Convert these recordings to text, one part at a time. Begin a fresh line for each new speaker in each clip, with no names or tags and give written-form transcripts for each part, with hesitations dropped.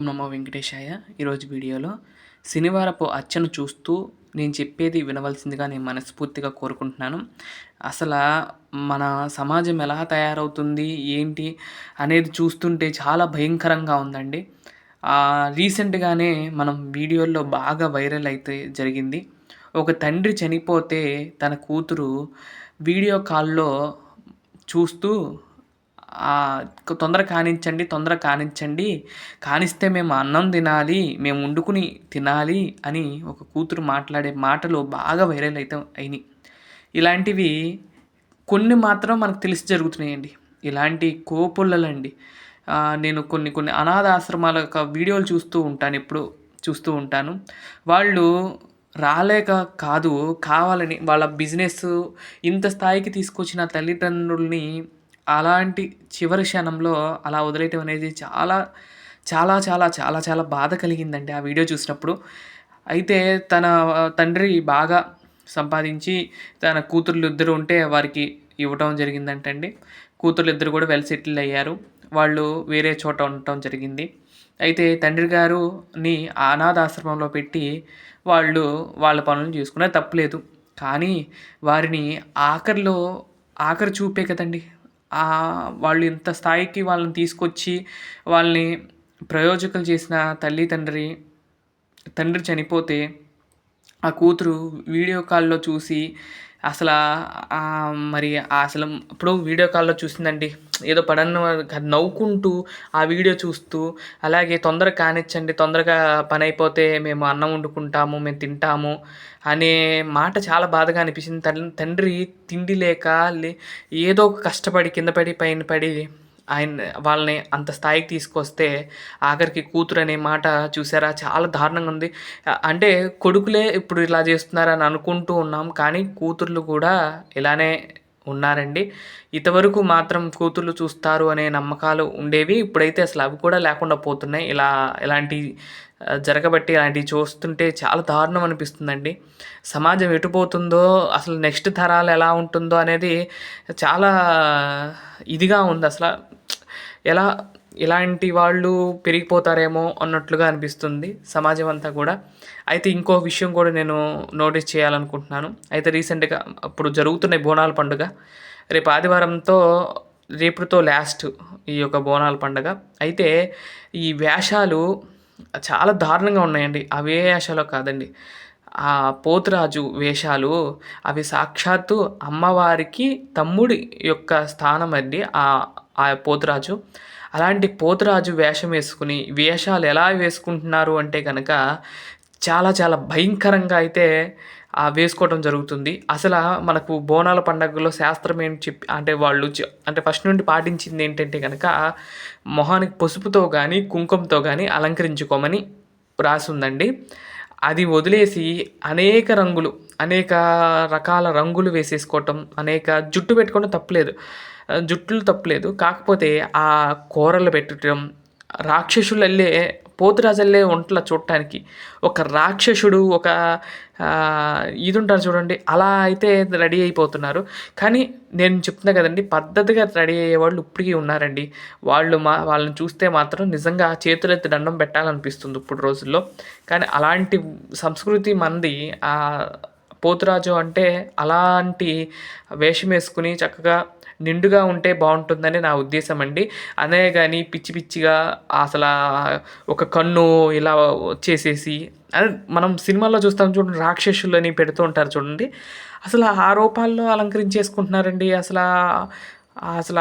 నమో వెంకటేశాయ. ఈరోజు వీడియోలో శనివారపు అర్చన చూస్తూ నేను చెప్పేది వినవలసిందిగా నేను మనస్ఫూర్తిగా కోరుకుంటున్నాను. అసలా మన సమాజం ఎలా తయారవుతుంది, ఏంటి అనేది చూస్తుంటే చాలా భయంకరంగా ఉందండి. రీసెంట్‌గానే మనం వీడియోల్లో బాగా వైరల్ అయితే జరిగింది. ఒక తండ్రి చనిపోతే తన కూతురు వీడియో కాల్‌లో చూస్తూ తొందరగా కానిచ్చండి. కానిస్తే మేము అన్నం తినాలి, మేము వండుకుని తినాలి అని ఒక కూతురు మాట్లాడే మాటలు బాగా వైరల్ అయితే అయినాయి. ఇలాంటివి కొన్ని మాత్రం మనకు తెలిసి జరుగుతున్నాయండి. ఇలాంటి కోపుల్లలండి. నేను కొన్ని కొన్ని అనాథ ఆశ్రమాల యొక్క వీడియోలు ఎప్పుడూ చూస్తూ ఉంటాను. వాళ్ళు రాలేక కాదు, కావాలని వాళ్ళ బిజినెస్సు ఇంత స్థాయికి తీసుకొచ్చిన తల్లిదండ్రుల్ని అలాంటి చివరి క్షణంలో అలా వదిలేయటం అనేది చాలా, చాలా, చాలా, చాలా, చాలా బాధ కలిగిందండి ఆ వీడియో చూసినప్పుడు. అయితే తన తండ్రి బాగా సంపాదించి తన కూతుర్లిద్దరూ ఉంటే వారికి ఇవ్వటం జరిగిందంటండి. కూతుర్లిద్దరూ కూడా వెల్ సెటిల్ అయ్యారు. వాళ్ళు వేరే చోట ఉండటం జరిగింది. అయితే తండ్రి గారుని అనాథాశ్రమంలో పెట్టి వాళ్ళు వాళ్ళ పనులను చేసుకున్నారు, తప్పులేదు. కానీ వారిని ఆఖరి చూపే కదండీ! వాళ్ళు ఇంత స్థాయికి వాళ్ళని తీసుకొచ్చి వాళ్ళని ప్రయోజకులు చేసిన తండ్రి చనిపోతే ఆ కూతురు వీడియో కాల్‌లో చూసి అసలు ఇప్పుడు వీడియో కాల్‌లో చూసిందండి. ఏదో నవ్వుకుంటూ ఆ వీడియో చూస్తూ, అలాగే తొందరగా కానిచ్చండి, తొందరగా పనైపోతే మేము అన్నం వండుకుంటాము, మేము తింటాము అనే మాట చాలా బాధగా అనిపించింది. తండ్రి తిండి లేక ఏదో ఒక కష్టపడి కింద పడి, పైన పడి వాళ్ళని అంత స్థాయికి తీసుకొస్తే ఆఖరికి కూతురు అనే మాట చూసారా, చాలా దారుణంగా ఉంది. అంటే కొడుకులే ఇప్పుడు ఇలా చేస్తున్నారని అనుకుంటూ ఉన్నాం, కానీ కూతుర్లు కూడా ఇలానే ఉన్నారండి. ఇంతవరకు మాత్రం కూతుర్లు చూస్తారు అనే నమ్మకాలు ఉండేవి. ఇప్పుడైతే అసలు అవి కూడా లేకుండా పోతున్నాయి. ఇలాంటివి చూస్తుంటే చాలా దారుణం అనిపిస్తుందండి. సమాజం ఎటుపోతుందో, అసలు నెక్స్ట్ తరాలు ఎలా ఉంటుందో అనేది చాలా ఇదిగా ఉంది. ఎలా ఇలాంటి వాళ్ళు పెరిగిపోతారేమో అన్నట్లుగా అనిపిస్తుంది సమాజం అంతా కూడా. అయితే ఇంకో విషయం కూడా నేను నోటీస్ చేయాలనుకుంటున్నాను. అయితే రీసెంట్‌గా ఇప్పుడు జరుగుతున్న బోనాల పండుగ రేపుతో లాస్ట్ ఈ యొక్క బోనాల పండుగ. అయితే ఈ వేషాలు చాలా దారుణంగా ఉన్నాయండి. అవే వేషాలో కాదండి. ఆ పోతురాజు వేషాలు అవి సాక్షాత్తు అమ్మవారికి తమ్ముడి యొక్క స్థానం అండి ఆ పోతురాజు. అలాంటి పోతురాజు వేషాలు ఎలా వేసుకుంటున్నారు అంటే గనక చాలా చాలా భయంకరంగా అయితే వేసుకోవడం జరుగుతుంది. మనకు బోనాల పండగలో శాస్త్రం అంటే వాళ్ళు అంటే ఫస్ట్ నుండి పాటించింది ఏంటంటే గనక మొహానికి పసుపుతో కానీ, కుంకుమతో కానీ అలంకరించుకోమని రాసుందండి. అది వదిలేసి అనేక రకాల రంగులు వేసేసుకోవటం, జుట్టు పెట్టుకోవడం తప్పులేదు. జుట్టులు తప్పులేదు. కాకపోతే ఆ కూరలు పెట్టడం, రాక్షసులల్లే పోతురాజులే ఒంట్లో చూడటానికి ఒక రాక్షసుడు ఇది ఉంటారు చూడండి, అలా అయితే రెడీ అయిపోతున్నారు. కానీ నేను చెప్తున్నా కదండి, పద్ధతిగా రెడీ అయ్యేవాళ్ళు ఇప్పటికీ ఉన్నారండి. వాళ్ళని చూస్తే మాత్రం నిజంగా చేతులెత్తి దండం పెట్టాలనిపిస్తుంది ఇప్పుడు రోజుల్లో. కానీ అలాంటి సంస్కృతి మనది. పోతురాజు అంటే అలాంటి వేషం వేసుకుని చక్కగా నిండుగా ఉంటే బాగుంటుందని నా ఉద్దేశం అండి. అదే గాని పిచ్చి పిచ్చిగా ఒక కన్ను ఇలా వచ్చేసేసి, మనం సినిమాల్లో చూస్తాం చూడండి, రాక్షసులని పెడుతూ ఉంటారు చూడండి, ఆ రూపాల్లో అలంకరించేసుకుంటున్నారండి.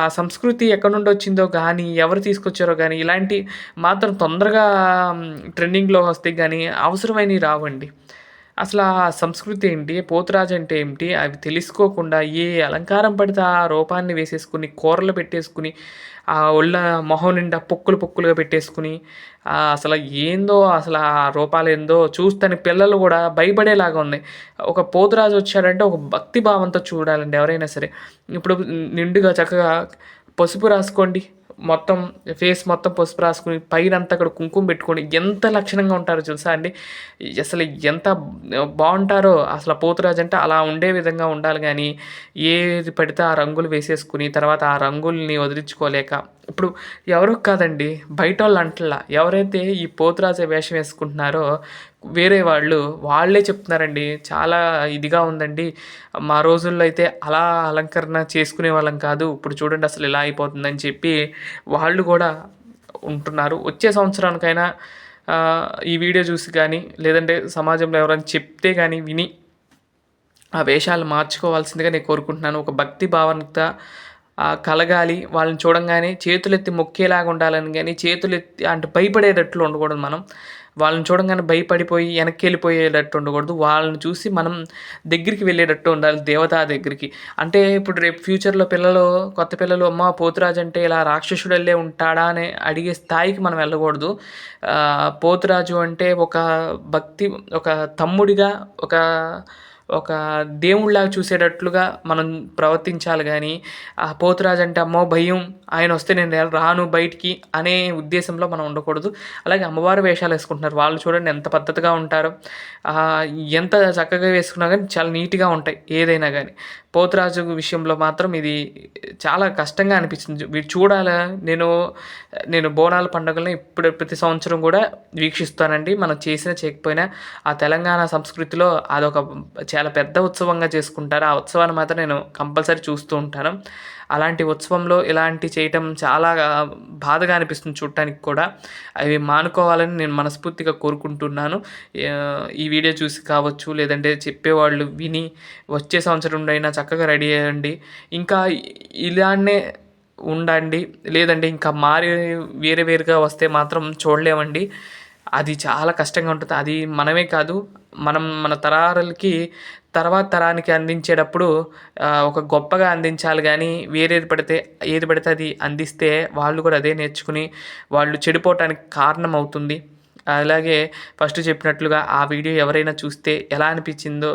ఆ సంస్కృతి ఎక్కడి నుండి వచ్చిందో కానీ, ఎవరు తీసుకొచ్చారో కానీ, ఇలాంటి మాత్రం తొందరగా ట్రెండింగ్లో వస్తే కానీ అవసరమైనవి రావండి. ఆ సంస్కృతి ఏంటి, పోతురాజు అంటే ఏమిటి, అవి తెలుసుకోకుండా ఏ అలంకారం పడితే ఆ రూపాన్ని వేసేసుకుని, కూరలు పెట్టేసుకుని, మొహం నిండా పొక్కులుగా పెట్టేసుకుని, ఆ రూపాలేందో చూస్తేనే పిల్లలు కూడా భయపడేలాగా ఉన్నాయి. ఒక పోతురాజు వచ్చాడంటే ఒక భక్తి భావంతో చూడాలండి ఎవరైనా సరే. ఇప్పుడు నిండుగా చక్కగా పసుపు రాసుకోండి, మొత్తం ఫేస్ మొత్తం పసుపు రాసుకుని, పైనంతా కూడా కుంకుమ పెట్టుకొని ఎంత లక్షణంగా ఉంటారో తెలుసా అండి. ఎంత బాగుంటారో. పోతురాజు అంటే అలా ఉండే విధంగా ఉండాలి. కానీ ఏది పడితే ఆ రంగులు వేసేసుకుని, తర్వాత ఆ రంగుల్ని వదిలించుకోలేక ఇప్పుడు ఎవరో కాదండి, బయటోళ్ళు అంటల్లా. ఎవరైతే ఈ పోతురాజు వేషం వేసుకుంటున్నారో వేరే వాళ్ళే చెప్తున్నారండి. చాలా ఇదిగా ఉందండి. మా రోజుల్లో అయితే అలా అలంకరణ చేసుకునేవాళ్ళం కాదు. ఇప్పుడు చూడండి అసలు ఇలా అయిపోతుందని చెప్పి వాళ్ళు కూడా ఉంటున్నారు. వచ్చే సంవత్సరానికైనా ఈ వీడియో చూసి కానీ, లేదంటే సమాజంలో ఎవరైనా చెప్తే గానీ విని ఆ వేషాలు మార్చుకోవాల్సిందిగా నేను కోరుకుంటున్నాను. ఒక భక్తి భావనత కలగాలి. వాళ్ళని చూడంగానే చేతులెత్తి మొక్కేలాగా ఉండాలని గాని, చేతులెత్తి అంటే భయపడేటట్లు ఉండకూడదు మనం. వాళ్ళని చూడంగానే భయపడిపోయి వెనక్కెళ్ళిపోయేటట్టు ఉండకూడదు. వాళ్ళని చూసి మనం దగ్గరికి వెళ్ళేటట్టు ఉండాలి దేవతా దగ్గరికి. అంటే ఇప్పుడు రేపు ఫ్యూచర్‌లో కొత్త పిల్లలు అమ్మ పోతురాజు అంటే ఇలా రాక్షసుడల్లే ఉంటాడా అని అడిగే స్థాయికి మనం వెళ్ళకూడదు. పోతురాజు అంటే ఒక భక్తి, ఒక తమ్ముడిగా, ఒక ఒక దేవుడిలాగా చూసేటట్లుగా మనం ప్రవర్తించాలి గానీ, ఆ పోతురాజు అంటే అమ్మో భయం, ఆయనొస్తే నేను రాను బయటికి అనే ఉద్దేశంలో మనం ఉండకూడదు. అలాగే అమ్మవారి వేషాలు వేసుకుంటున్నారు. వాళ్ళు చూడండి ఎంత పద్ధతిగా ఉంటారో. ఎంత చక్కగా వేసుకున్నా గానీ చాలా నీట్‌గా ఉంటాయి ఏదైనా గానీ. పోతురాజు విషయంలో మాత్రం ఇది చాలా కష్టంగా అనిపించింది. చూడాలా నేను బోనాల పండుగలను ఇప్పుడు ప్రతి సంవత్సరం కూడా వీక్షిస్తానండి. మనం చేసినా చేయకపోయినా ఆ తెలంగాణ సంస్కృతిలో అదొక చాలా పెద్ద ఉత్సవంగా చేసుకుంటారు. ఆ ఉత్సవాన్ని మాత్రం నేను కంపల్సరీ చూస్తూ ఉంటాను. అలాంటి ఉత్సవంలో ఇలాంటివి చేయటం చాలా బాధగా అనిపిస్తుంది చూడటానికి కూడా. అవి మానుకోవాలని నేను మనస్ఫూర్తిగా కోరుకుంటున్నాను. ఈ వీడియో చూసి కావచ్చు, లేదంటే చెప్పేవాళ్ళు విని వచ్చే సంవత్సరం అయినా చక్కగా రెడీ అయ్యండి. ఇంకా ఇలానే ఉండండి. లేదంటే ఇంకా మారి వేరే వేరుగా వస్తే మాత్రం చూడలేమండి. అది చాలా కష్టంగా ఉంటుంది. అది మనమే కాదు, మనం మన తర్వాత తరానికి అందించేటప్పుడు ఒక గొప్పగా అందించాలి గానీ, ఏది పడితే అది అందిస్తే వాళ్ళు కూడా అదే నేర్చుకుని వాళ్ళు చెడిపోవటానికి కారణం అవుతుంది. అలాగే ఫస్ట్ చెప్పినట్లుగా ఆ వీడియో ఎవరైనా చూస్తే ఎలా అనిపించిందో,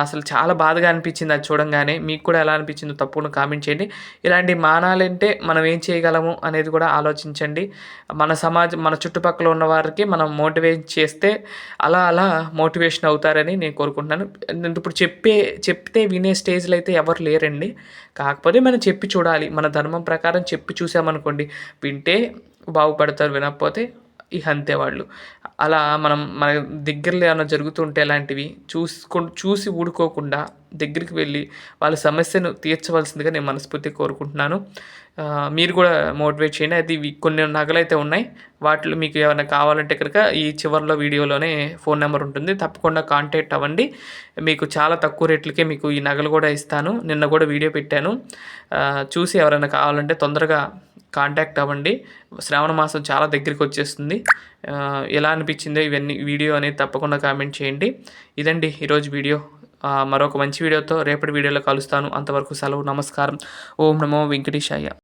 అసలు చాలా బాధగా అనిపించింది అది చూడంగానే. మీకు కూడా ఎలా అనిపించిందో తప్పకుండా కామెంట్ చేయండి. ఇలాంటివి మానాలంటే మనం ఏం చేయగలము అనేది కూడా ఆలోచించండి. మన చుట్టుపక్కల ఉన్న వారికి మనం మోటివేట్ చేస్తే అలా అలా మోటివేషన్ అవుతారని నేను కోరుకుంటున్నాను. ఇప్పుడు చెప్తే వినే స్టేజ్‌లో అయితే ఎవరు లేరండి. కాకపోతే మనం చెప్పి చూడాలి. మన ధర్మం ప్రకారం చెప్పి చూసామనుకోండి, వింటే బాగుపడతారు, వినకపోతే ఇక అంతే వాళ్ళు. అలా మన దగ్గరలో ఏమన్నా జరుగుతుంటే ఇలాంటివి చూసి ఊరుకోకుండా దగ్గరికి వెళ్ళి వాళ్ళ సమస్యను తీర్చవలసిందిగా నేను మనస్ఫూర్తిగా కోరుకుంటున్నాను. మీరు కూడా మోటివేట్ చేయండి. అది కొన్ని నగలైతే ఉన్నాయి. వాటిలో మీకు ఏమైనా కావాలంటే కనుక ఈ చివరిలో వీడియోలోనే ఫోన్ నెంబర్ ఉంటుంది. తప్పకుండా కాంటాక్ట్ అవ్వండి. మీకు చాలా తక్కువ రేట్లకే మీకు ఈ నగలు కూడా ఇస్తాను. నిన్న కూడా వీడియో పెట్టాను. చూసి ఎవరైనా కావాలంటే తొందరగా కాంటాక్ట్ అవ్వండి. శ్రావణ మాసం చాలా దగ్గరికి వచ్చేస్తుంది. ఎలా అనిపించిందో వీడియో అనేది తప్పకుండా కామెంట్ చేయండి. ఇదండి ఈరోజు వీడియో. మరొక మంచి వీడియోతో రేపటి వీడియోలో కలుస్తాను. అంతవరకు సెలవు. నమస్కారం. ఓం నమో వెంకటేశాయ.